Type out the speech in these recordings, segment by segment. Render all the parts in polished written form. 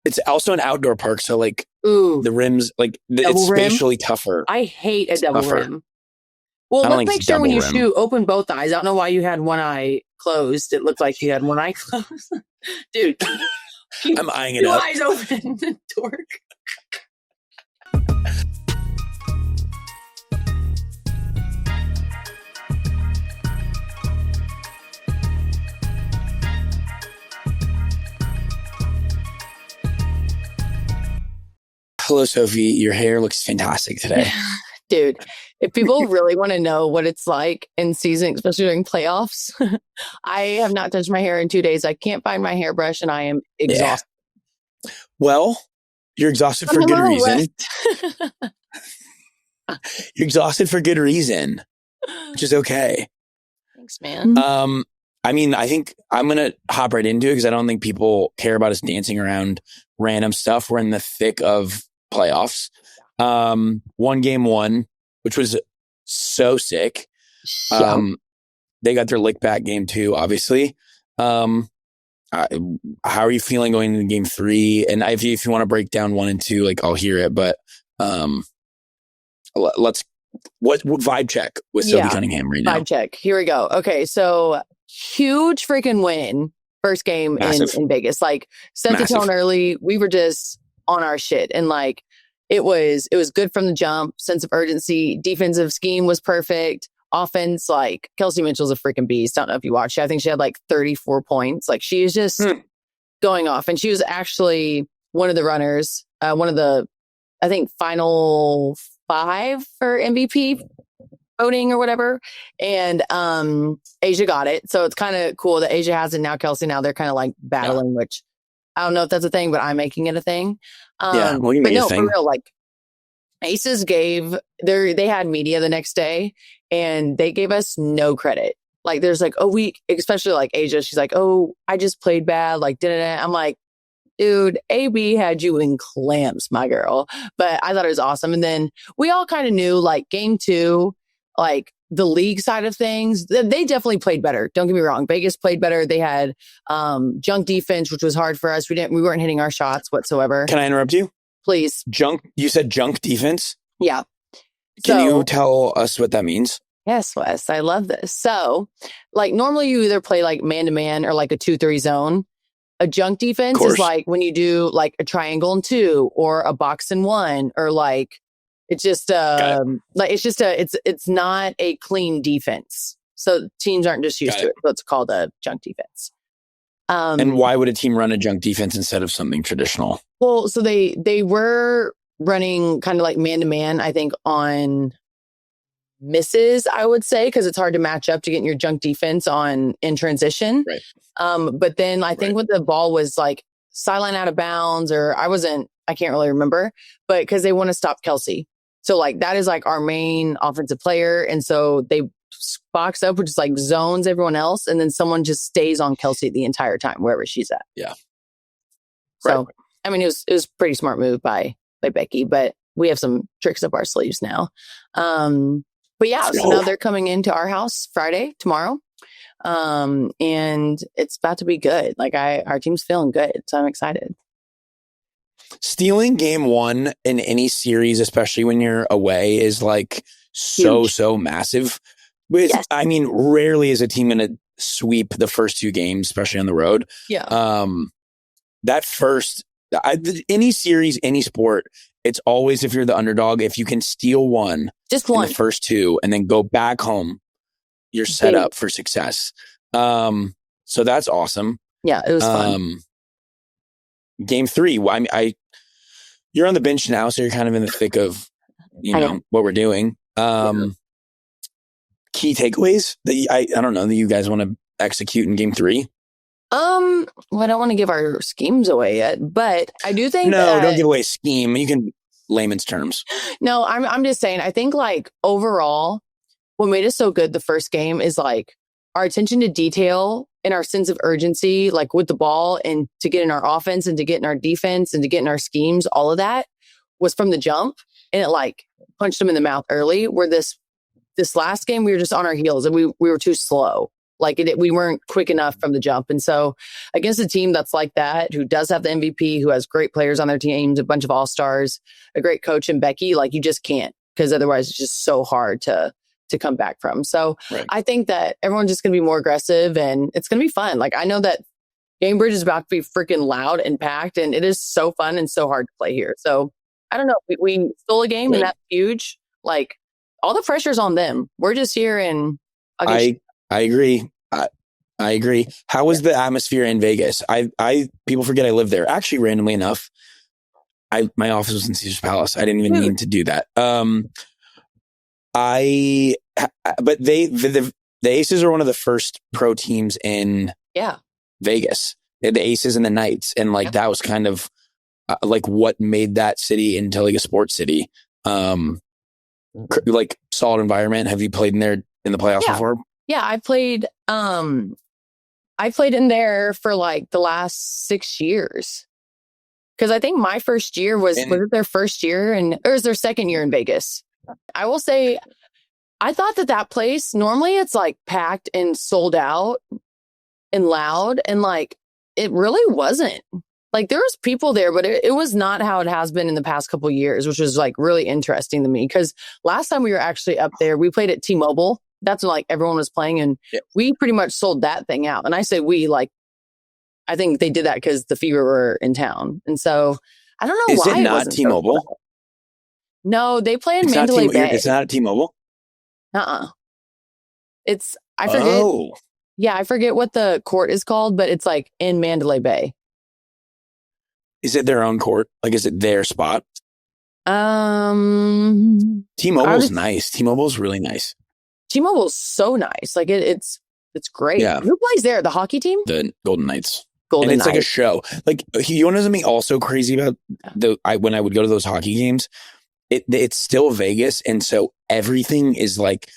It's also an outdoor park, so like Ooh, the rims, like it's rim? spatially tougher. I hate a double Tougher. rim. Well, I don't let's think make it's sure when you double rim. shoot, open both eyes. I don't know why you had one eye closed. It looked like you had one eye closed. Dude, I'm eyeing it two up. eyes open. Dork. Hello, Sophie. Your hair looks fantastic today. Dude, if people really want to know what it's like in season, especially during playoffs, I have not touched my hair in 2 days. I can't find my hairbrush and I am exhausted. Yeah. Well, you're exhausted for I'm a good little reason. wet. You're exhausted for good reason, which is okay. Thanks, man. I mean, I think I'm going to hop right into it because I don't think people care about us dancing around random stuff. We're in the thick of playoffs. One game one, which was so sick. They got their lick back game two, obviously. How are you feeling going into game three? And if you want to break down 1 and 2, like I'll hear it, but let's what vibe check with Sophie Cunningham right now. Vibe check. Here we go. Okay, so huge freaking win. First game in Vegas. Like set the tone early. We were just on our shit. And like it was good from the jump, sense of urgency. Defensive scheme was perfect. Offense, like Kelsey Mitchell's a freaking beast. I don't know if you watched it. I think she had like 34 points. Like she is just going off. And she was actually one of the runners, one of the, I think, final 5 for MVP voting or whatever. And Asia got it. So it's kind of cool that Asia has it now. Kelsey now, they're kind of like battling, which I don't know if that's a thing, but I'm making it a thing. Well, you but made no, a thing. for real, like Aces they had media the next day and they gave us no credit. Like there's like, especially like Asia, she's like, oh, I just played bad. Like, I'm like, dude, AB had you in clamps, my girl. But I thought it was awesome. And then we all kind of knew like game 2, like the league side of things, they definitely played better. Don't get me wrong. Vegas played better. They had junk defense, which was hard for us. We weren't hitting our shots whatsoever. Can I interrupt you? Please. You said junk defense? Yeah. Can you tell us what that means? Yes, Wes. I love this. So like normally you either play like man-to-man or like a 2-3 zone. A junk defense is like when you do like a triangle and 2 or a box and 1 or like it's just it's not a clean defense. So teams aren't just used to it. So it's called a junk defense. And why would a team run a junk defense instead of something traditional? Well, so they were running kind of like man-to-man, I think, on misses, I would say, because it's hard to match up to get your junk defense in transition. Right. But then I think what the ball was like sideline out of bounds, or I can't really remember, but because they want to stop Kelsey. So like that is like our main offensive player. And so they box up, which is like zones everyone else. And then someone just stays on Kelsey the entire time, wherever she's at. Yeah. So, I mean, it was a pretty smart move by Becky, but we have some tricks up our sleeves now. But yeah, so now they're coming into our house tomorrow. And it's about to be good. Like our team's feeling good. So I'm excited. Stealing game 1 in any series, especially when you're away, is like so massive. Yes. I mean, rarely is a team going to sweep the first 2 games, especially on the road. Yeah. That first, any series, any sport, it's always, if you're the underdog, if you can steal just one in the first 2 and then go back home, you're set up for success. So that's awesome. Yeah, it was fun. Game 3, you're on the bench now, so you're kind of in the thick of, what we're doing. Key takeaways that I don't know that you guys want to execute in game 3. Well, I don't want to give our schemes away yet, but I do think don't give away a scheme. You can layman's terms. No, I'm just saying, I think like overall, what made us so good the first game is like our attention to detail and our sense of urgency, like with the ball and to get in our offense and to get in our defense and to get in our schemes, all of that was from the jump. And it like punched them in the mouth early, where this last game, we were just on our heels and we were too slow. Like we weren't quick enough from the jump. And so against a team that's like that, who does have the MVP, who has great players on their teams, a bunch of all-stars, a great coach in Becky, like you just can't, because otherwise it's just so hard to come back from. So I think that everyone's just going to be more aggressive and it's going to be fun. Like I know that Gainbridge is about to be freaking loud and packed, and it is so fun and so hard to play here. So I don't know. We stole a game and that's huge. Like all the pressure's on them. We're just here and I agree. I agree. How was the atmosphere in Vegas? People forget I live there. Actually, randomly enough, my office was in Caesar's Palace. I didn't even mean to do that. But the Aces are one of the first pro teams in Vegas. The Aces and the Knights, and like that was kind of like what made that city into like a sports city. Like solid environment. Have you played in there in the playoffs before? Yeah, I played in there for like the last 6 years. Because I think my first year was it their first year or was their second year in Vegas. I will say, I thought that place, normally it's like packed and sold out and loud. And like, it really wasn't. Like there was people there, but it was not how it has been in the past couple of years, which was like really interesting to me. Because last time we were actually up there, we played at T-Mobile. That's when like everyone was playing, and we pretty much sold that thing out. And I say we, like, I think they did that because the Fever were in town. And so I don't know why it not T-Mobile? So no, they play in Mandalay Bay. It's not at T-Mobile? It's, I forget. Oh. Yeah, I forget what the court is called, but it's like in Mandalay Bay. Is it their own court? Like, is it their spot? T-Mobile's nice. T-Mobile's really nice. T-Mobile's so nice. Like it's great. Yeah. Who plays there? The hockey team? The Golden Knights. And it's like a show. Like, you want to know something also crazy about when I would go to those hockey games? It's still Vegas, and so everything is like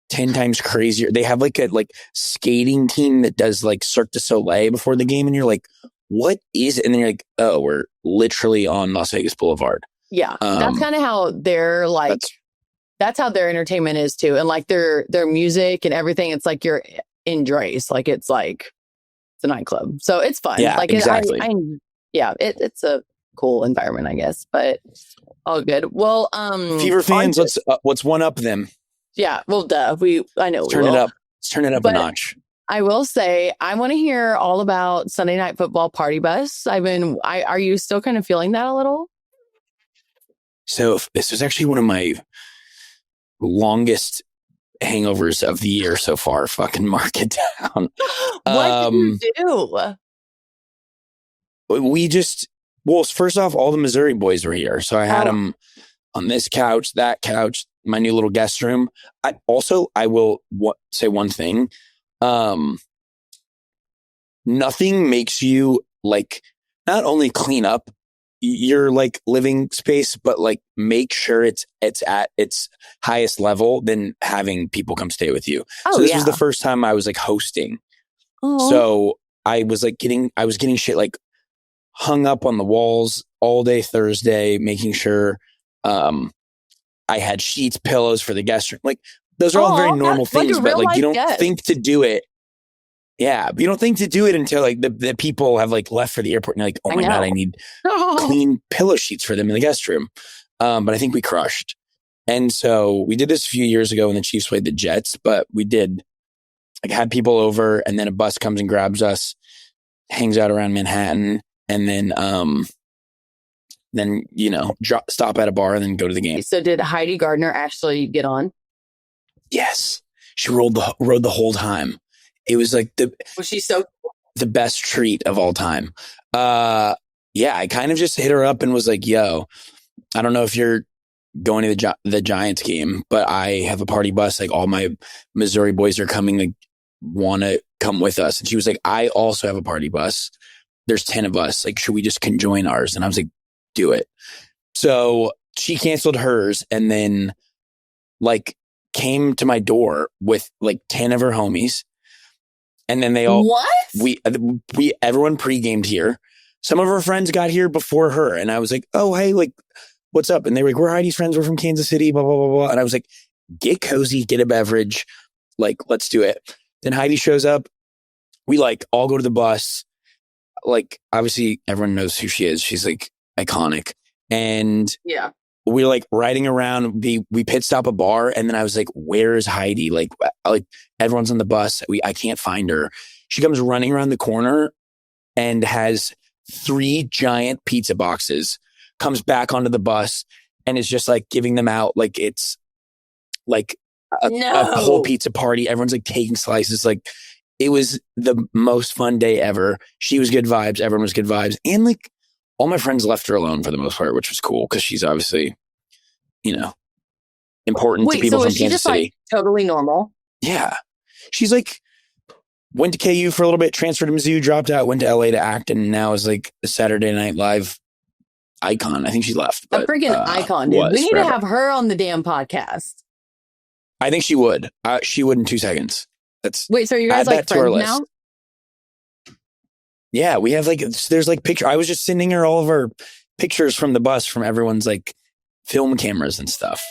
10 times crazier. They have like a skating team that does like Cirque du Soleil before the game, and you're like, what is it? And then you're like, oh, we're literally on Las Vegas Boulevard. Yeah. That's kind of how they're like, that's how their entertainment is too. And like their music and everything, it's like you're in Dre's. Like it's a nightclub. So it's fun. Yeah, like exactly. It's a cool environment, I guess, but all good. Well, Fever fans, let's one up them. Yeah. Well, duh. I know. Let's turn it up. Let's turn it up a notch. I will say, I want to hear all about Sunday Night Football Party Bus. Are you still kind of feeling that a little? So this was actually one of my longest hangovers of the year so far. Fucking mark it down. What did you do? First off, all the Missouri boys were here. So I had them on this couch, that couch, my new little guest room. I will say one thing. Nothing makes you like not only clean up your like living space, but like make sure it's at its highest level than having people come stay with you. So this was the first time I was like hosting. Aww. So I was getting shit like hung up on the walls all day Thursday, making sure I had sheets, pillows for the guest room. Like those are all very normal things, but like you don't think to do it. Yeah, but you don't think to do it until like the people have like left for the airport and you're like, oh my God, I need clean pillow sheets for them in the guest room. But I think we crushed. And so we did this a few years ago when the Chiefs played the Jets, but we did like had people over, and then a bus comes and grabs us, hangs out around Manhattan, and then stop at a bar and then go to the game. So did Heidi Gardner actually get on? Yes. She rode the whole time. It was like was she so cool? The best treat of all time. I kind of just hit her up and was like, yo, I don't know if you're going to the Giants game, but I have a party bus. Like all my Missouri boys are coming, like want to come with us. And she was like, I also have a party bus. There's 10 of us. Like, should we just conjoin ours? And I was like, do it. So she canceled hers and then like came to my door with like 10 of her homies. And then they all, everyone pre-gamed here. Some of her friends got here before her. And I was like, oh, hey, like, what's up? And they were like, we're Heidi's friends. We're from Kansas City, blah, blah, blah, blah. And I was like, get cozy, get a beverage. Like, let's do it. Then Heidi shows up. We like all go to the bus. Like, obviously everyone knows who she is. She's like iconic. And yeah, we're like riding around. We pit stop a bar. And then I was like, where is Heidi? Like everyone's on the bus. I can't find her. She comes running around the corner and has 3 giant pizza boxes, comes back onto the bus and is just like giving them out. Like it's like a whole pizza party. Everyone's like taking slices. Like it was the most fun day ever. She was good vibes. Everyone was good vibes. And like all my friends left her alone for the most part, which was cool because she's obviously, important to people from Kansas City. Like totally normal? Yeah. She's like, went to KU for a little bit, transferred to Mizzou, dropped out, went to LA to act, and now is like a Saturday Night Live icon. I think she left. But, a freaking icon, dude. We need to have her on the damn podcast. I think she would. She would in 2 seconds. Wait, so are you guys like friends now? Yeah, we have like, there's like picture. I was just sending her all of our pictures from the bus from everyone's like film cameras and stuff.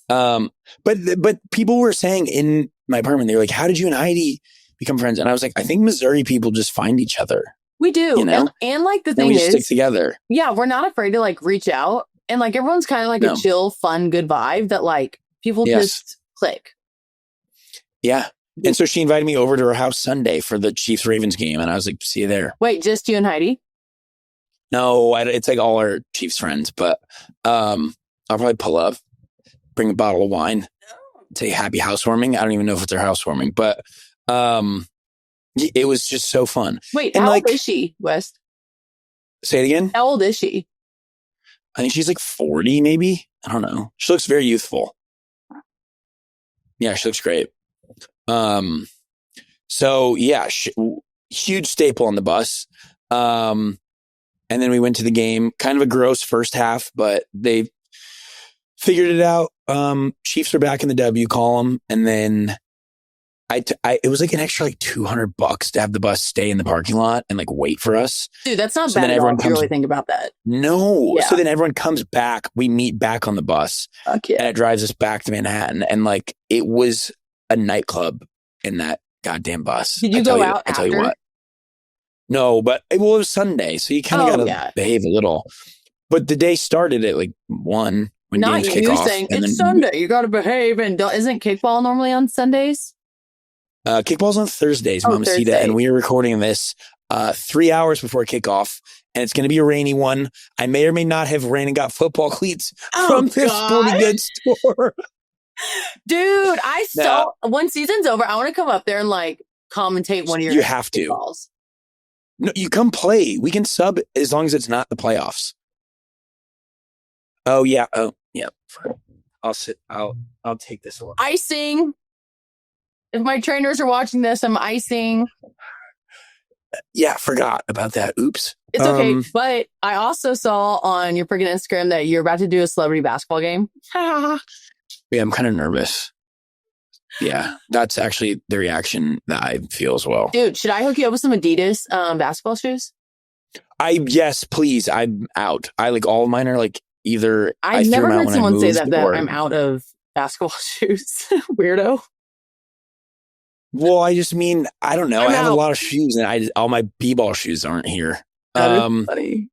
But people were saying in my apartment, they were like, how did you and Heidi become friends? And I was like, I think Missouri people just find each other. We do. And like the thing we is, stick together. Yeah, we're not afraid to like reach out. And like everyone's kind of like a chill, fun, good vibe that like people just click. Yeah. And so she invited me over to her house Sunday for the Chiefs-Ravens game. And I was like, see you there. Wait, just you and Heidi? No, it's like all our Chiefs friends. But I'll probably pull up, bring a bottle of wine, say happy housewarming. I don't even know if it's her housewarming. But it was just so fun. Wait, and how old is she, West? Say it again? How old is she? I think she's like 40 maybe. I don't know. She looks very youthful. Yeah, she looks great. So yeah, huge staple on the bus. And then we went to the game, kind of a gross first half, but they figured it out. Chiefs are back in the W column. And then it was like an extra like $200 to have the bus stay in the parking lot and like wait for us. Dude, that's not bad at all if you really think about that. No. Yeah. So then everyone comes back. We meet back on the bus. Okay. And it drives us back to Manhattan. And like, it was a nightclub in that goddamn bus. Did you go out after? I tell you what. No, but it was Sunday. So you kind of got to behave a little. But the day started at like 1 when games kick off. Saying it's Sunday. You got to behave. And isn't kickball normally on Sundays? Kickball's on Thursdays, Mamacita, and we are recording this 3 hours before kickoff, and it's going to be a rainy one. I may or may not have ran and got football cleats from this sporting goods store. Dude, I saw when season's over, I want to come up there and like commentate one of your. You have to. Kickballs. No, you come play. We can sub as long as it's not the playoffs. Oh yeah. Oh yeah. I'll sit. I'll take this one. Icing. If my trainers are watching this, I'm icing. Yeah, forgot about that. Oops. It's okay. But I also saw on your freaking Instagram that you're about to do a celebrity basketball game. Yeah, I'm kind of nervous. Yeah, that's actually the reaction that I feel as well. Dude, should I hook you up with some Adidas basketball shoes? Yes, please. I'm out. I like all of mine are like either. I've never heard someone say that I'm out of basketball shoes. Weirdo. Well, I just mean, I don't know. I have a lot of shoes and all my b-ball shoes aren't here. Funny.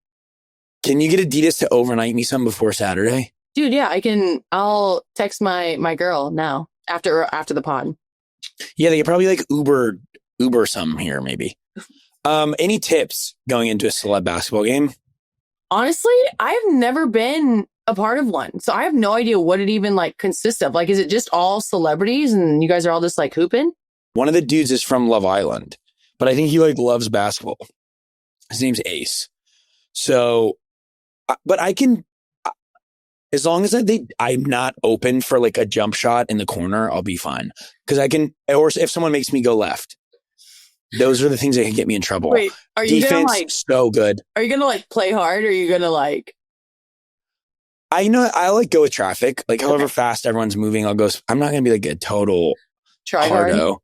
Can you get Adidas to overnight me some before Saturday? Dude, yeah, I can. I'll text my girl now after the pod. Yeah, they could probably like Uber some here maybe. Any tips going into a celeb basketball game? Honestly, I've never been a part of one. So I have no idea what it even like consists of. Like, is it just all celebrities and you guys are all just like hooping? One of the dudes is from Love Island, but I think he like loves basketball. His name's Ace. So, but I can, as long as I'm not open for like a jump shot in the corner, I'll be fine. Because I can, or if someone makes me go left, those are the things that can get me in trouble. Wait, are you Defense, gonna like so good. Are you gonna like play hard? Or are you gonna like? I know I like go with traffic. Like however fast everyone's moving, I'll go. I'm not gonna be like a total hardo.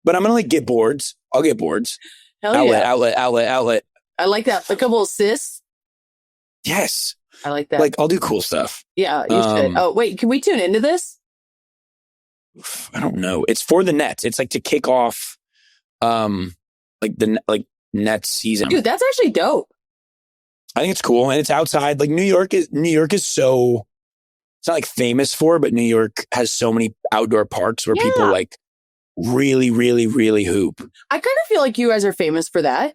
But I'm going to like get boards. I'll get boards. Hell outlet. I like that. A couple assists. Yes. I like that. Like I'll do cool stuff. Yeah, you should. Oh, wait. Can we tune into this? I don't know. It's for the Nets. It's like to kick off like Nets season. Dude, that's actually dope. I think it's cool, and it's outside. Like New York is so, it's not like famous for, but New York has so many outdoor parks where people like really, really, really hoop. I kind of feel like you guys are famous for that.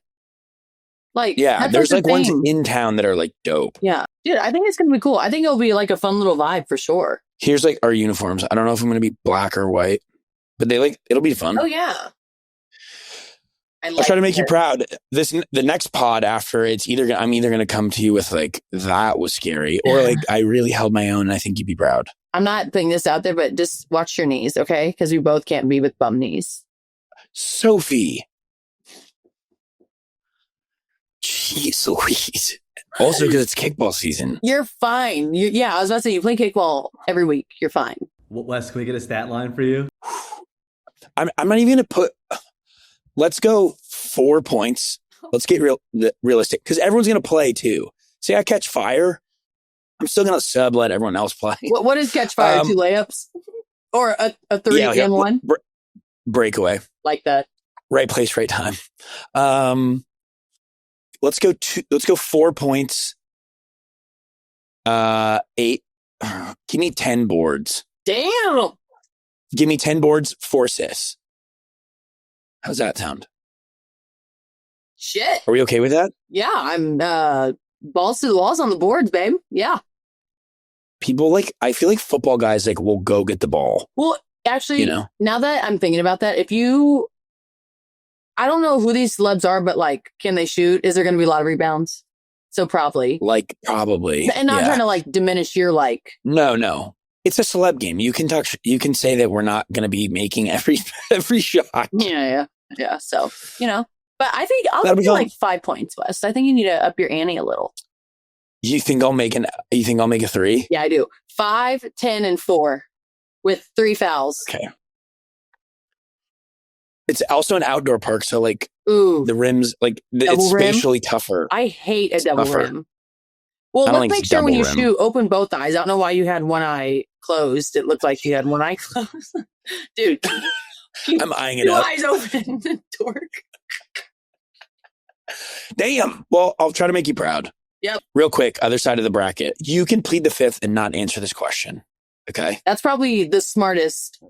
Like, yeah, there's like ones in town that are like dope. Yeah, dude, I think it's gonna be cool. I think it'll be like a fun little vibe for sure. Here's like our uniforms. I don't know if I'm gonna be black or white, but it'll be fun. Oh yeah. I'll try to make you proud. The next pod after, I'm either gonna come to you with like, that was scary, or like, I really held my own and I think you'd be proud. I'm not putting this out there, but just watch your knees, okay? Because we both can't be with bum knees. Sophie. Jeez Louise. Also because it's kickball season. You're fine. I was about to say, you play kickball every week. You're fine. Wes, can we get a stat line for you? I'm not even going to put... Let's go 4 points. Let's get realistic, because everyone's going to play too. Say I catch fire, I'm still going to let everyone else play. What is catch fire? 2 layups? Or a 3 and 1? Breakaway. Like that. Right place, right time. Let's go 4 points. 8. Give me 10 boards. Damn. Give me 10 boards, 4 assists. How's that sound? Shit. Are we okay with that? Yeah, I'm balls to the walls on the boards, babe. Yeah. People I feel like football guys will go get the ball. Well, actually, now that I'm thinking about that, I don't know who these celebs are, but can they shoot? Is there going to be a lot of rebounds? So probably. Probably. And not trying to diminish your No. It's a celeb game. You can say that we're not going to be making every shot. Yeah. So, but I think I'll give you 5 points, Wes. I think you need to up your ante a little. You think I'll make a 3? Yeah, I do. 5, 10, and 4 with 3 fouls. Okay. It's also an outdoor park, so ooh, the rims, it's spatially tougher. I hate a double rim. Well, let's make sure when you shoot, open both eyes. I don't know why you had one eye closed. It looked like you had one eye closed. Dude. I'm eyeing it up. 2 eyes open, dork. Damn. Well, I'll try to make you proud. Yep. Real quick, other side of the bracket. You can plead the fifth and not answer this question. Okay? That's probably the smartest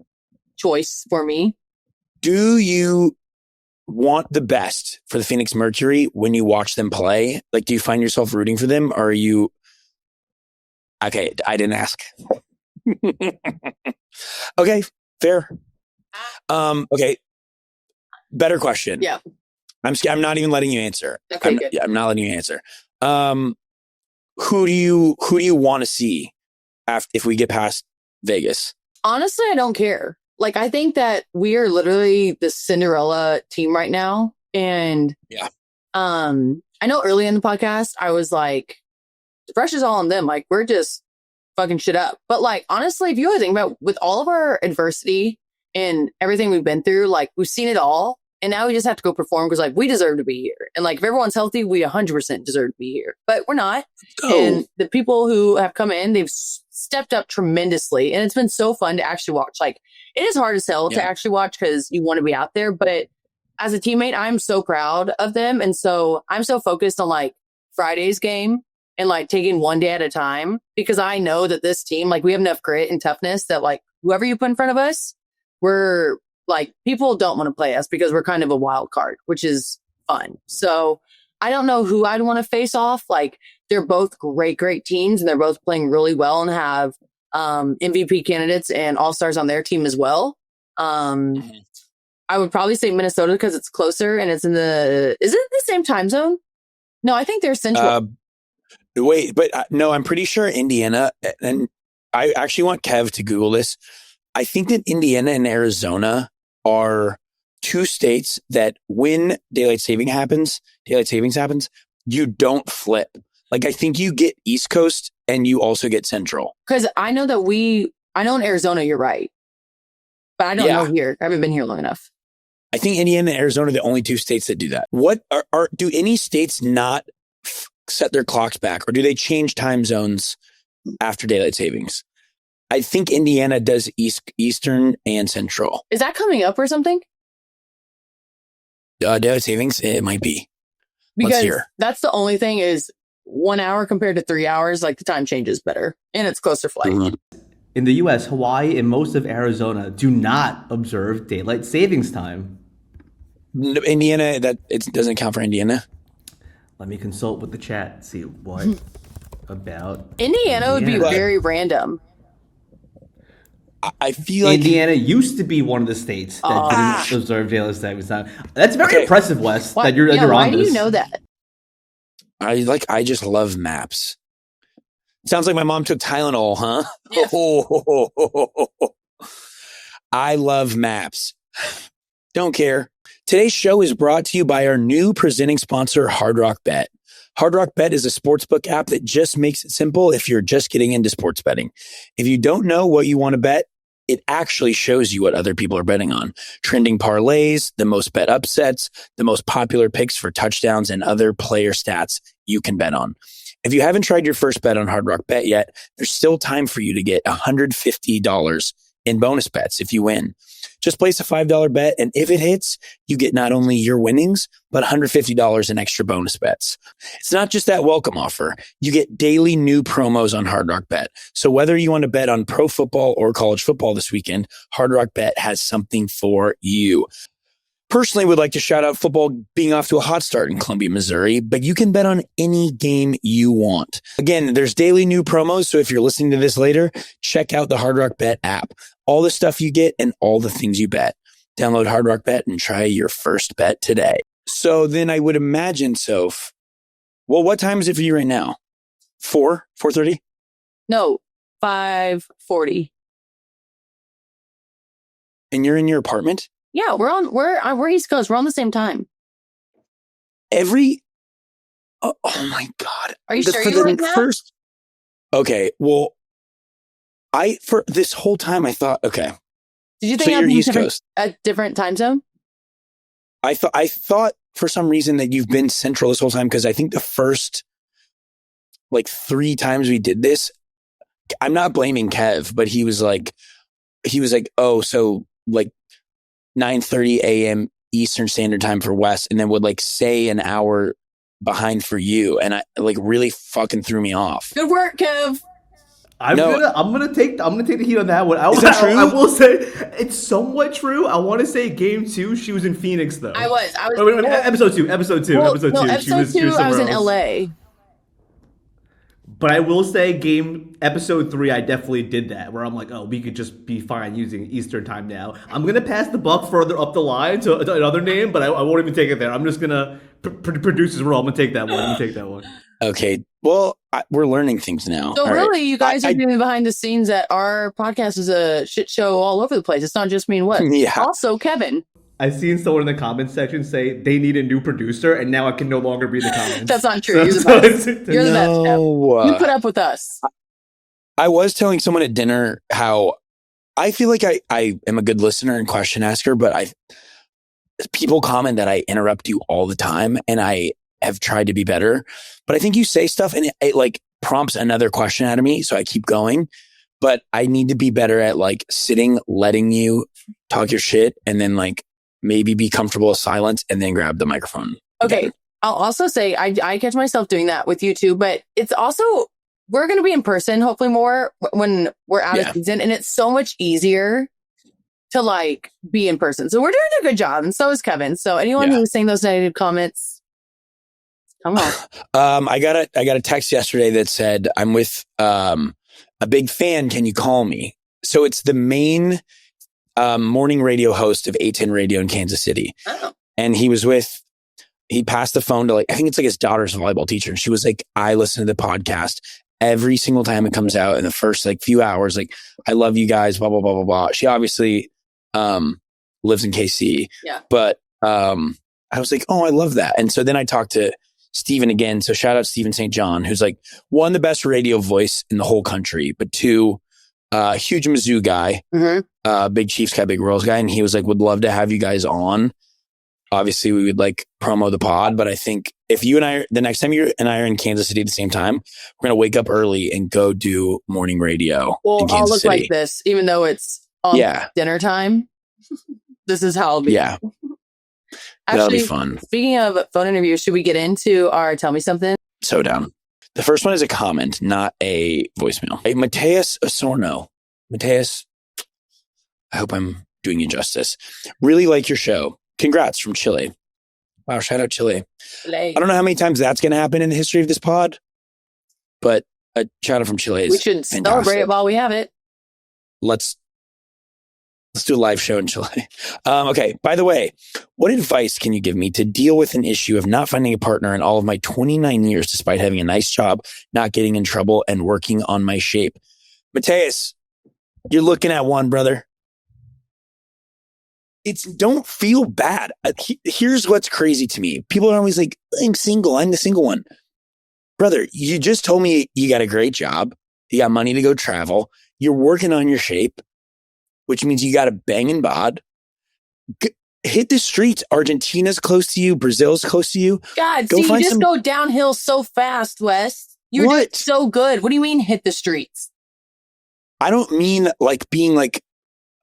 choice for me. Do you want the best for the Phoenix Mercury when you watch them play? Do you find yourself rooting for them, or are you... Okay, I didn't ask. Okay, fair. Okay, better question. Yeah. I'm not even letting you answer. Okay, good. I'm not letting you answer. Who do you want to see if we get past Vegas? Honestly, I don't care. I think that we are literally the Cinderella team right now. And yeah. I know early in the podcast, I was like, the pressure's all on them. We're just fucking shit up. But honestly, if you really think about with all of our adversity and everything we've been through, we've seen it all. And now we just have to go perform because we deserve to be here. And if everyone's healthy, we 100% deserve to be here. But we're not. And the people who have come in, they've stepped up tremendously. And it's been so fun to actually watch. It is hard to sell to actually watch because you want to be out there. But as a teammate, I'm so proud of them. And so I'm so focused on Friday's game and taking one day at a time, because I know that this team, we have enough grit and toughness that whoever you put in front of us, we're people don't want to play us because we're kind of a wild card, which is fun. So I don't know who I'd want to face off. They're both great teams and they're both playing really well and have MVP candidates and all-stars on their team as well. I would probably say Minnesota because it's closer and it's is it the same time zone? No, I think they're central. Wait, but no, I'm pretty sure Indiana, and I actually want Kev to Google this. I think that Indiana and Arizona are 2 states that when daylight savings happens, you don't flip. I think you get East Coast and you also get Central. Because I know in Arizona, you're right. But I don't know here. I haven't been here long enough. I think Indiana and Arizona are the only 2 states that do that. What do any states not set their clocks back, or do they change time zones after daylight savings? I think Indiana does Eastern and Central. Is that coming up or something? Daylight savings, it might be. Because that's the only thing is 1 hour compared to 3 hours, like the time changes better and it's closer flight. Mhm. In the U.S., Hawaii and most of Arizona do not observe daylight savings time. Indiana, it doesn't count for Indiana. Let me consult with the chat, see what about Indiana would be very random. I feel like Indiana used to be one of the states that didn't observe daylight savings time. That's very impressive, Wes, that you're on this. Why do you know that? I just love maps. Sounds like my mom took Tylenol, huh? Yeah. I love maps. Don't care. Today's show is brought to you by our new presenting sponsor, Hard Rock Bet. Hard Rock Bet is a sportsbook app that just makes it simple if you're just getting into sports betting. If you don't know what you want to bet, it actually shows you what other people are betting on. Trending parlays, the most bet upsets, the most popular picks for touchdowns, and other player stats you can bet on. If you haven't tried your first bet on Hard Rock Bet yet, there's still time for you to get $150 in bonus bets if you win. Just place a $5 bet, and if it hits, you get not only your winnings, but $150 in extra bonus bets. It's not just that welcome offer. You get daily new promos on Hard Rock Bet. So whether you want to bet on pro football or college football this weekend, Hard Rock Bet has something for you. Personally, would like to shout out football being off to a hot start in Columbia, Missouri, but you can bet on any game you want. Again, there's daily new promos, so if you're listening to this later, check out the Hard Rock Bet app. All the stuff you get and all the things you bet. Download Hard Rock Bet and try your first bet today. So then I would imagine, Soph, well, what time is it for you right now? 4:30? No, 5:40. And you're in your apartment? Yeah, we're East Coast. We're on the same time. Oh my God. Are you sure you like that? First? Okay, well, for this whole time I thought, okay. Did you think so you're East Coast? A different time zone? I thought for some reason that you've been Central this whole time, because I think the first 3 times we did this, I'm not blaming Kev, but he was like, oh, so 9:30 a.m. Eastern Standard Time for West, and then would say an hour behind for you, and I really fucking threw me off. Good work, Kev. I'm gonna take the heat on that one. Is that true? I will say it's somewhat true. I want to say game 2, she was in Phoenix though. I was. Wait, episode two. Episode 2. Episode 2, I was in LA. But I will say episode 3, I definitely did that, where I'm like, oh, we could just be fine using Eastern time now. I'm going to pass the buck further up the line to another name, but I won't even take it there. I'm just going to, producers role, I'm going to take that one. Okay. Well, we're learning things now. So really, you guys are doing behind the scenes that our podcast is a shit show all over the place. It's not just me and Wes. Yeah. Also, Kevin. I've seen someone in the comments section say they need a new producer, and now I can no longer read the comments. That's not true. You're the best. You're the best, Kev. You put up with us. I was telling someone at dinner how I feel like I am a good listener and question asker, but people comment that I interrupt you all the time, and I have tried to be better. But I think you say stuff, and it prompts another question out of me, so I keep going. But I need to be better at sitting, letting you talk your shit, and then maybe be comfortable with silence and then grab the microphone. Okay. Again. I'll also say I catch myself doing that with you too, but it's also, we're going to be in person, hopefully more when we're out of season. And it's so much easier to be in person. So we're doing a good job. And so is Kevin. So anyone who's saying those negative comments, come on. I got a text yesterday that said, I'm with a big fan. Can you call me? So it's the main morning radio host of A10 Radio in Kansas City. Oh. And he passed the phone to I think it's his daughter's volleyball teacher. And she was like, I listen to the podcast every single time it comes out in the first few hours. I love you guys, blah, blah, blah, blah, blah. She obviously lives in KC. Yeah. But I was like, oh, I love that. And so then I talked to Steven again. So shout out Steven St. John, who's one, the best radio voice in the whole country, but 2, huge Mizzou guy, big Chiefs guy, big Royals guy. And he was would love to have you guys on. Obviously, we would promo the pod, but I think if you and I, the next time you and I are in Kansas City at the same time, we're going to wake up early and go do morning radio. Well, I'll look like this, even though it's dinner time. This is how I'll be. Yeah. That'll be Actually, fun. speaking of phone interviews, should we get into our Tell Me Something? So down. The first one is a comment, not a voicemail. Hey, Mateus Osorno. Mateus, I hope I'm doing you justice. Really like your show. Congrats from Chile. Wow, shout out Chile. I don't know how many times that's going to happen in the history of this pod, but a shout out from Chile is We should fantastic. celebrate it while we have it. Let's do a live show in Chile. Okay, by the way, what advice can you give me to deal with an issue of not finding a partner in all of my 29 years, despite having a nice job, not getting in trouble, and working on my shape? Mateus, you're looking at one, brother. Don't feel bad. Here's what's crazy to me. People are always like, I'm single. I'm the single one. Brother, you just told me you got a great job. You got money to go travel. You're working on your shape, which means you got a banging bod. Hit the streets. Argentina's close to you. Brazil's close to you. God, you just go downhill so fast, Wes. You're doing so good. What do you mean hit the streets? I don't mean like being like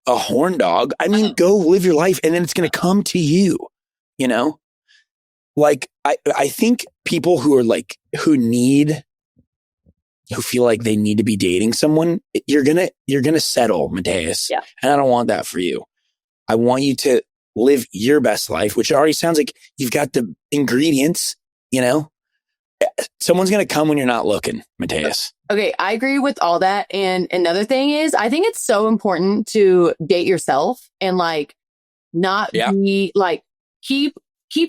a horn dog. I mean, go live your life and then it's going to come to you, you know? Like, I think people who are like, who feel like they need to be dating someone, you're going to settle, Mateus. Yeah. And I don't want that for you. I want you to live your best life, which already sounds like you've got the ingredients, you know? Someone's going to come when you're not looking, Mateus. Okay, I agree with all that. And another thing is, I think it's so important to date yourself and like not be like, keep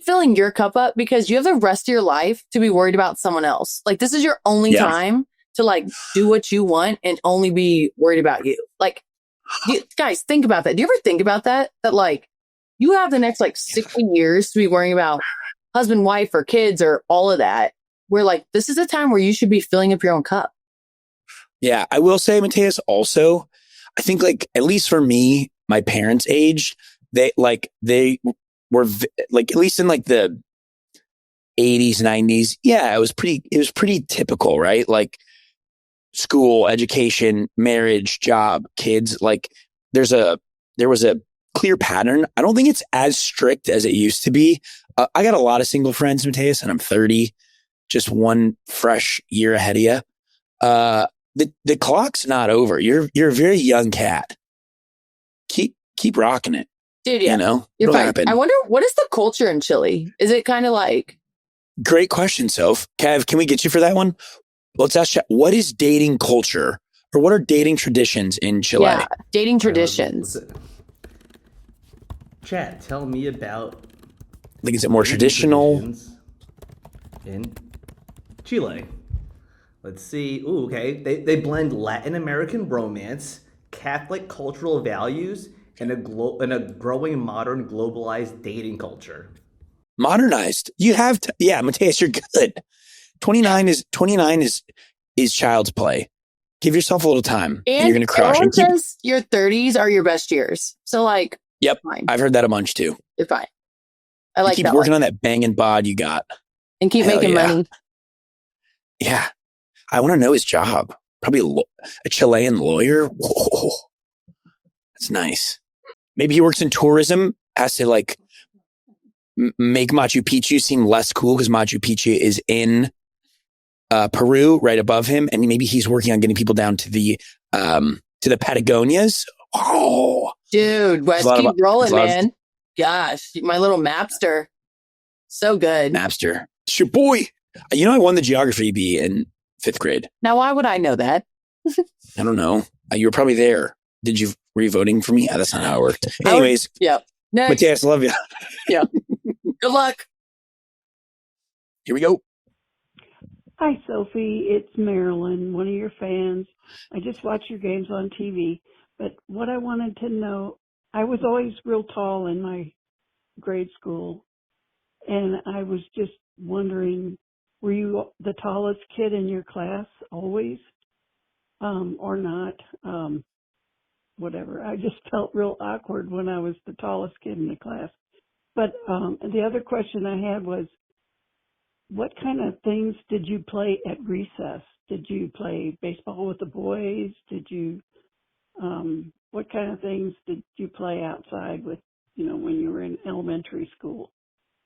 filling your cup up, because you have the rest of your life to be worried about someone else. Like, this is your only time to like do what you want and only be worried about you. Like, guys, think about that. Do you ever think about that? That like you have the next like 60 years to be worrying about husband, wife, or kids, or all of that. Where like, this is a time where you should be filling up your own cup. Yeah, I will say, Mateus, also, I think like, at least for me, my parents' age, they were like, at least in like the 80s, 90s. Yeah, it was pretty typical, right? Like school, education, marriage, job, kids. Like there was a clear pattern. I don't think it's as strict as it used to be. I got a lot of single friends, Mateus, and I'm 30. Just one fresh year ahead of you. The clock's not over. You're a very young cat. Keep rocking it. Dude, yeah. You know? You're fine. I wonder, what is the culture in Chile? Is it kind of like... Great question, Soph. Kev, can we get you for that one? Let's ask Chat, what is dating culture? Or what are dating traditions in Chile? Yeah, dating traditions. Chat, tell me about... Like, is it more traditional? In Chile. Let's see. Ooh, okay. They blend Latin American romance, Catholic cultural values, and a growing modern globalized dating culture. Modernized. You have to, yeah, Mateus, you're good. 29 is child's play. Give yourself a little time and you're going to crush. Everyone says your 30s are your best years. So like, yep, fine. I've heard that a bunch too. You're fine. I like keep that working one. on that banging bod you got. And keep making money. Yeah. I want to know his job. Probably a Chilean lawyer. Whoa. That's nice. Maybe he works in tourism, has to like make Machu Picchu seem less cool because Machu Picchu is in Peru right above him. And maybe he's working on getting people down to the Patagonias. Oh, dude, Wes, keep rolling, man. Gosh, my little mapster. So good. Mapster. It's your boy. You know, I won the geography bee in 5th grade. Now, why would I know that? I don't know. You were probably there. Were you voting for me? Yeah, that's not how it worked. Anyways. Yeah. Next. Mateus, love you. Yeah. Good luck. Here we go. Hi, Sophie. It's Marilyn, one of your fans. I just watch your games on TV. But what I wanted to know, I was always real tall in my grade school. And I was just wondering, were you the tallest kid in your class always? Or not? Whatever. I just felt real awkward when I was the tallest kid in the class. But the other question I had was, what kind of things did you play at recess? Did you play baseball with the boys? What kind of things did you play outside with, when you were in elementary school?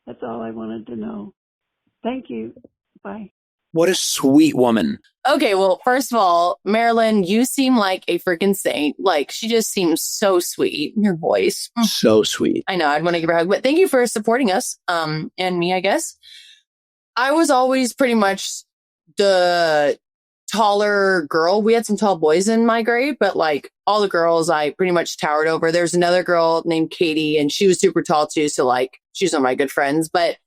That's all I wanted to know. Thank you. Bye. What a sweet woman. Okay, well, first of all, Marilyn, you seem like a freaking saint. Like, she just seems so sweet. Your voice. So sweet. I know, I'd want to give her a hug, but thank you for supporting us. And me, I guess. I was always pretty much the taller girl. We had some tall boys in my grade, but like all the girls I pretty much towered over. There's another girl named Katie, and she was super tall too. So like, she's one of my good friends, but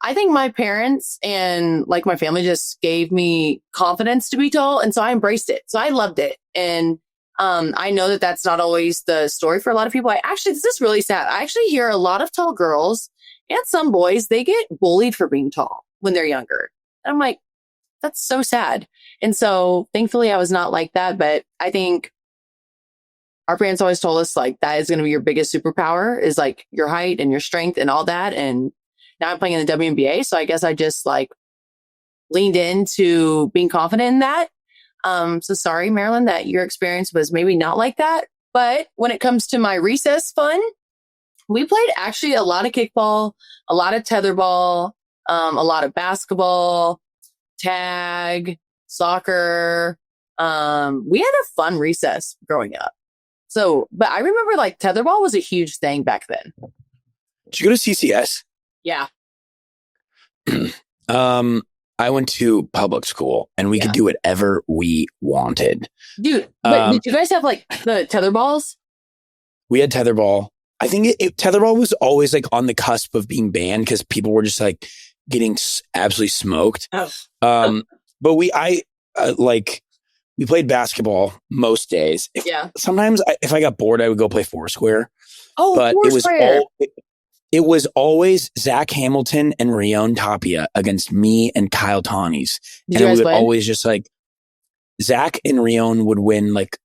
I think my parents and like my family just gave me confidence to be tall. And so I embraced it. So I loved it. And I know that that's not always the story for a lot of people. This is really sad. I actually hear a lot of tall girls and some boys, they get bullied for being tall when they're younger. And I'm like, that's so sad. And so thankfully I was not like that. But I think our parents always told us like that is going to be your biggest superpower is like your height and your strength and all that. And now I'm playing in the WNBA. So I guess I just like leaned into being confident in that. So sorry, Marilyn, that your experience was maybe not like that. But when it comes to my recess fun, we played actually a lot of kickball, a lot of tetherball, a lot of basketball, tag, soccer. We had a fun recess growing up. So, but I remember like tetherball was a huge thing back then. Did you go to CCS? Yeah. I went to public school and we could do whatever we wanted. Dude, but did you guys have like the tether balls? We had tetherball. I think tetherball was always like on the cusp of being banned because people were just like getting absolutely smoked. Oh. But we played basketball most days. Sometimes if I got bored, I would go play Foursquare. Oh, but Foursquare. It was always Zach Hamilton and Rion Tapia against me and Kyle Tawnies. And we would always just like Zach and Rion would win like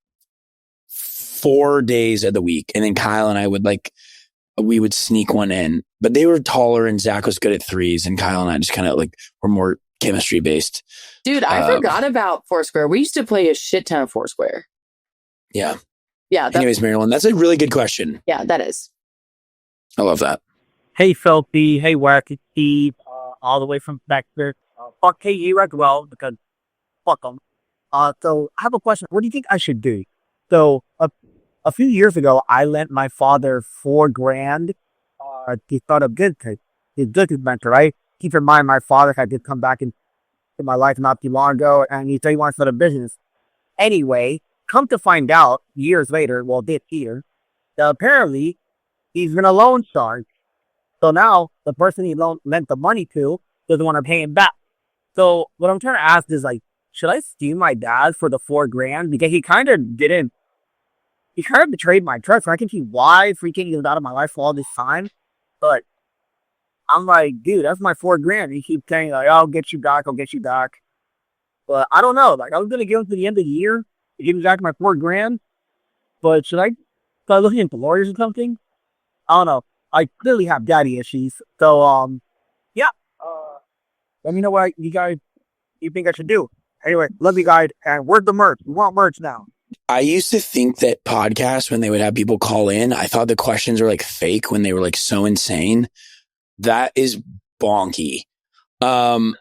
4 days of the week. And then Kyle and I we would sneak one in, but they were taller and Zach was good at threes and Kyle and I just kind of like were more chemistry based. Dude, I forgot about Foursquare. We used to play a shit ton of Foursquare. Yeah. Yeah. Anyways, Marilyn, that's a really good question. Yeah, that is. I love that. Hey, Sophie. Hey, Wacky Steve. All the way from back there. Fuck KU as well, because fuck them. So I have a question. What do you think I should do? So a few years ago, I lent my father $4,000 to start up his business venture, right? Keep in mind, my father had just come back into my life not too long ago, and he said he wants to start a business. Anyway, come to find out, years later, well, this year, that apparently he's been a loan shark. So now the person he lent the money to doesn't want to pay him back. So what I'm trying to ask is like, should I sue my dad for the $4,000? Because he kind of betrayed my trust. I can see why freaking he was out of my life for all this time. But I'm like, dude, that's my $4,000. He keeps saying like, I'll get you back. But I don't know. Like I was going to give him to the end of the year to give me back my $4,000. But should I start looking into lawyers or something? I don't know. I clearly have daddy issues. So, yeah. Let me know what you think I should do. Anyway, love you guys. And where's the merch? We want merch now. I used to think that podcasts, when they would have people call in, I thought the questions were like fake when they were like so insane. That is bonky. My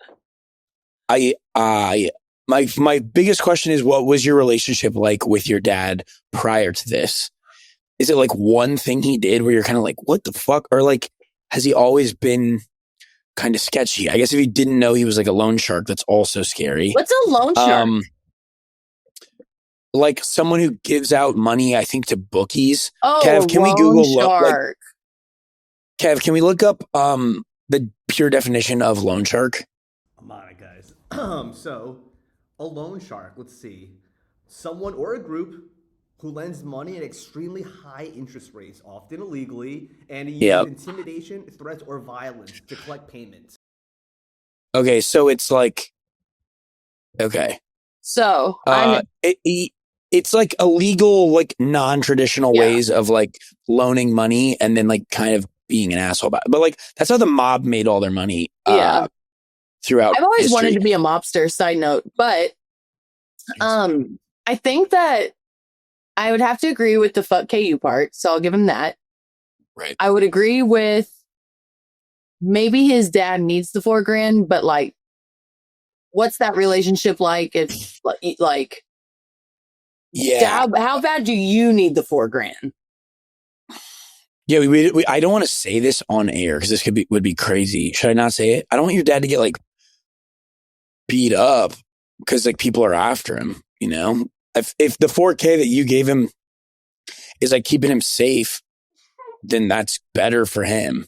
biggest question is, what was your relationship like with your dad prior to this? Is it like one thing he did where you're kind of like, what the fuck? Or like, has he always been kind of sketchy? I guess if you didn't know he was like a loan shark, that's also scary. What's a loan shark? Like someone who gives out money, I think, to bookies. Oh, Kev, can we Google shark? Kev, can we look up the pure definition of loan shark? I'm on it, guys. So, a loan shark, let's see. Someone or a group who lends money at extremely high interest rates, often illegally, and he uses intimidation, threats, or violence to collect payments. Okay, so it's like, So, it's like illegal, like non-traditional ways of like loaning money and then like kind of being an asshole about it. But like, that's how the mob made all their money throughout I've always history. wanted to be a mobster, side note, but I think that I would have to agree with the fuck KU part, so I'll give him that. Right. I would agree with maybe his dad needs the $4,000, but like, what's that relationship like? If like, yeah, how bad do you need the $4,000? yeah. I don't want to say this on air because this would be crazy. Should I not say it? I don't want your dad to get like beat up because like people are after him. You know, if the $4,000 that you gave him is like keeping him safe, then that's better for him.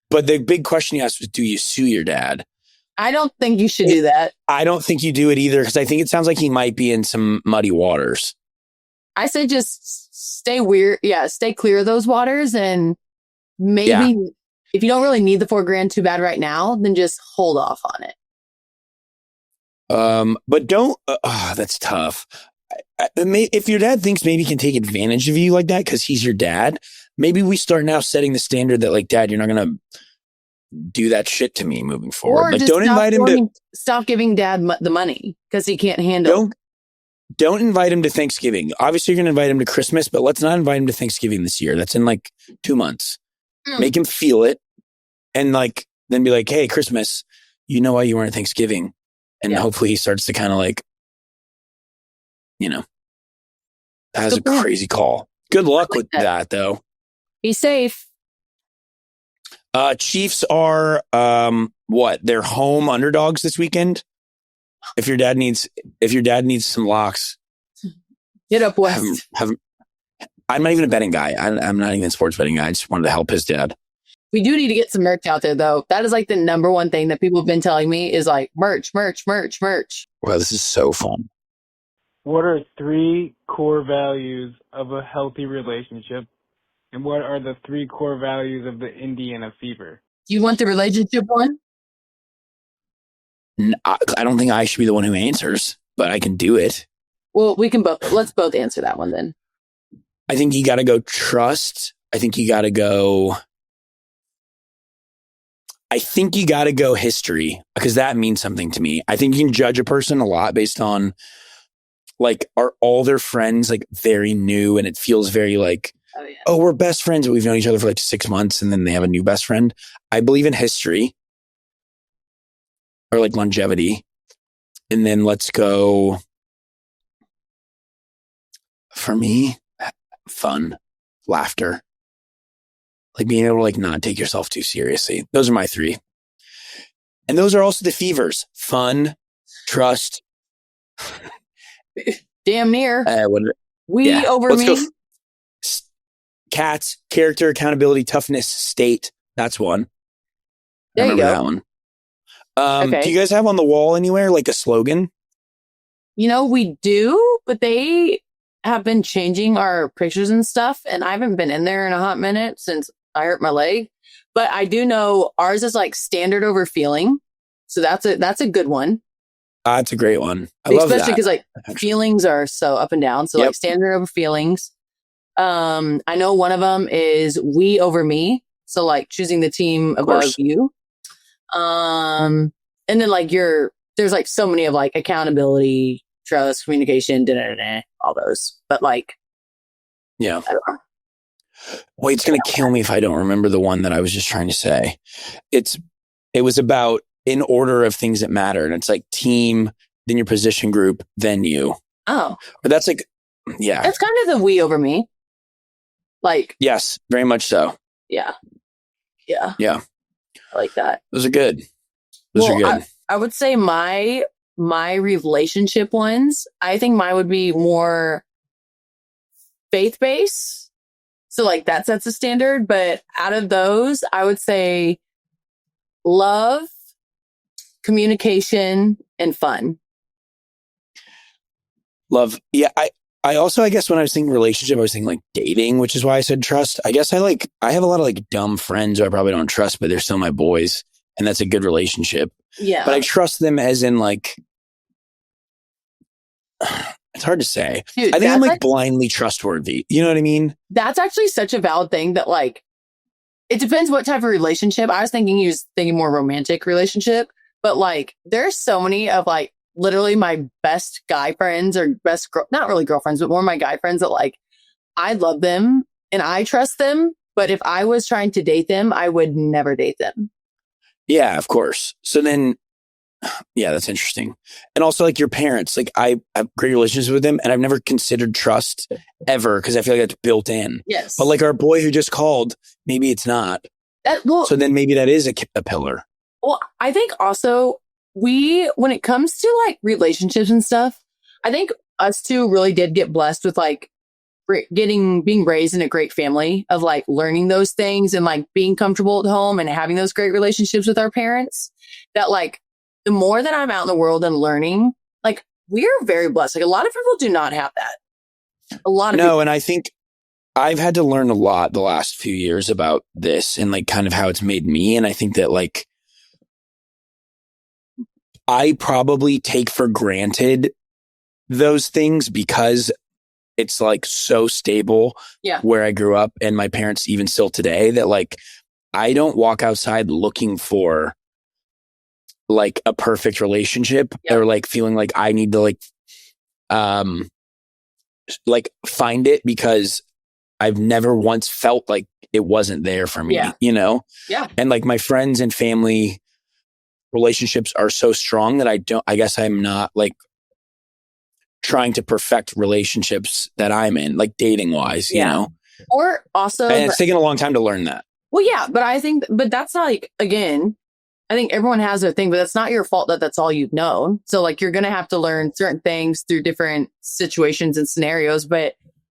But the big question you asked was, do you sue your dad? I don't think you should do that. I don't think you do it either because I think it sounds like he might be in some muddy waters. I say just stay weird. Yeah, stay clear of those waters. And maybe if you don't really need the $4,000 too bad right now, then just hold off on it. But don't, that's tough. If your dad thinks maybe he can take advantage of you like that because he's your dad, maybe we start now setting the standard that like, Dad, you're not going to do that shit to me moving forward. Or Like, just don't invite him to stop giving dad the money because he can't handle. Don't invite him to Thanksgiving. Obviously, you're going to invite him to Christmas, but let's not invite him to Thanksgiving this year. That's in like 2 months. Make him feel it, and like then be like, "Hey, Christmas, you know why you weren't at Thanksgiving?" And hopefully, he starts to kind of like, you know, has a crazy call. Good luck with that, though. Be safe. Chiefs are what? They're home underdogs this weekend. If your dad needs some locks, get up west. I'm not even a betting guy. I'm not even a sports betting guy. I just wanted to help his dad. We do need to get some merch out there, though. That is like the number one thing that people have been telling me is like merch. Wow, this is so fun. What are 3 core values of a healthy relationship? And what are the 3 core values of the Indiana Fever? Do you want the relationship one? I don't think I should be the one who answers, but I can do it. Well, let's both answer that one then. I think you got to go trust. I think you got to go history because that means something to me. I think you can judge a person a lot based on like, are all their friends like very new and it feels very like, oh, we're best friends, but we've known each other for like 6 months and then they have a new best friend. I believe in history or like longevity. And then let's go for me, fun, laughter, like being able to like not take yourself too seriously. Those are my 3. And those are also the Fevers: fun, trust. Damn near. Over let's me. Go Cats, character, accountability, toughness, state. That's one. There you go. That one. Do you guys have on the wall anywhere like a slogan? You know, we do, but they have been changing our pictures and stuff, and I haven't been in there in a hot minute since I hurt my leg. But I do know ours is like standard over feeling, so that's a good one. That's a great one. I love that. Especially because like feelings are so up and down. So like standard over feelings. I know one of them is we over me. So like choosing the team above you. And then like there's like so many of like accountability, trust, communication, all those. But like, yeah. I don't know. Wait, it's going to kill me if I don't remember the one that I was just trying to say. It was about in order of things that matter. And it's like team, then your position group, then you. Oh. But that's like, yeah. That's kind of the we over me. Like. Yes, very much so. Yeah. Yeah. Yeah. I like that. Those are good. Those are good. I would say my relationship ones, I think mine would be more faith-based. So like that sets a standard. But out of those, I would say love, communication, and fun. Love. Yeah. I also, I guess when I was thinking relationship, I was thinking like dating, which is why I said trust. I guess I have a lot of like dumb friends who I probably don't trust, but they're still my boys. And that's a good relationship. Yeah. But I trust them as in like, it's hard to say. Dude, I think I'm like blindly trustworthy. You know what I mean? That's actually such a valid thing that like, it depends what type of relationship. I was thinking he was thinking more romantic relationship, but like there's so many of like literally my best guy friends or not really girlfriends, but more my guy friends that like, I love them and I trust them. But if I was trying to date them, I would never date them. Yeah, of course. So then, yeah, that's interesting. And also like your parents, like I have great relationships with them and I've never considered trust ever because I feel like it's built in. Yes. But like our boy who just called, maybe it's not. So then maybe that is a pillar. Well, I think also when it comes to like relationships and stuff, I think us two really did get blessed with like being raised in a great family of like learning those things and like being comfortable at home and having those great relationships with our parents, that like the more that I'm out in the world and learning, like we're very blessed. Like a lot of people do not have that. A lot of people. And I think I've had to learn a lot the last few years about this and like kind of how it's made me. And I think that like I probably take for granted those things because it's like so stable where I grew up and my parents even still today, that like I don't walk outside looking for like a perfect relationship or like feeling like I need to like find it, because I've never once felt like it wasn't there for me, you know? Yeah. And like my friends and family relationships are so strong that I guess I'm not like trying to perfect relationships that I'm in, like dating wise, you know? Or also, and it's taken a long time to learn that. Well, yeah, but that's not like, again, I think everyone has their thing, but that's not your fault that that's all you've known. So like, you're going to have to learn certain things through different situations and scenarios. But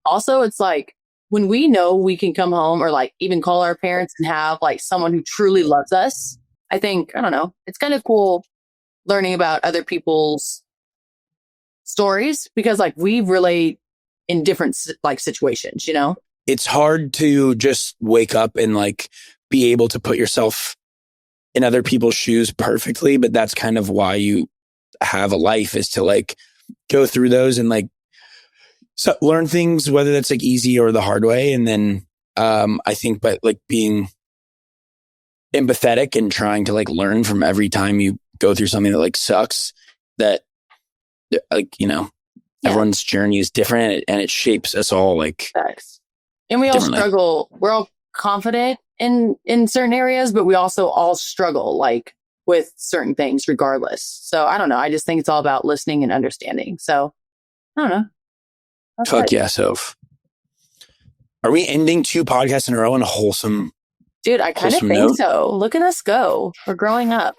also it's like, when we know we can come home or like even call our parents and have like someone who truly loves us, I think, I don't know, it's kind of cool learning about other people's stories, because like we relate in different like situations, you know? It's hard to just wake up and like be able to put yourself in other people's shoes perfectly, but that's kind of why you have a life, is to like go through those and like learn things, whether that's like easy or the hard way. And then I think, but like being empathetic and trying to like learn from every time you go through something that like sucks, that like, you know, everyone's journey is different and it shapes us all like. Facts. And we all struggle. We're all confident in certain areas, but we also all struggle like with certain things regardless. So I don't know. I just think it's all about listening and understanding. So I don't know. Fuck yeah, Soph. Are we ending 2 podcasts in a row on a wholesome? Dude, I kind of think note? So. Look at us go. We're growing up.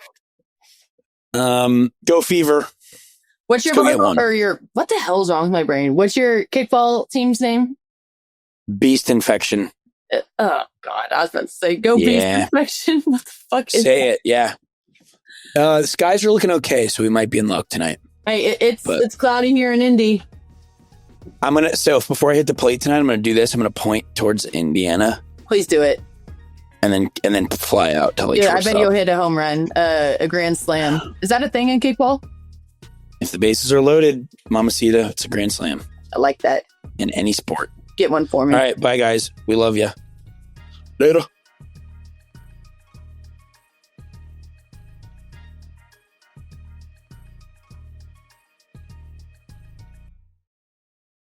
Go Fever. What's your volleyball or your, what the hell's wrong with my brain? What's your kickball team's name? Beast Infection. Oh God, I was about to say go Beast Infection. What the fuck is Say it, yeah. The skies are looking okay, so we might be in luck tonight. Hey, it's cloudy here in Indy. So before I hit the plate tonight, I'm gonna do this. I'm gonna point towards Indiana. Please do it. And then fly out to like. Yeah, I bet you'll hit a home run, a grand slam. Is that a thing in kickball? If the bases are loaded, Mamacita, it's a grand slam. I like that. In any sport. Get one for me. All right, bye guys. We love you. Later.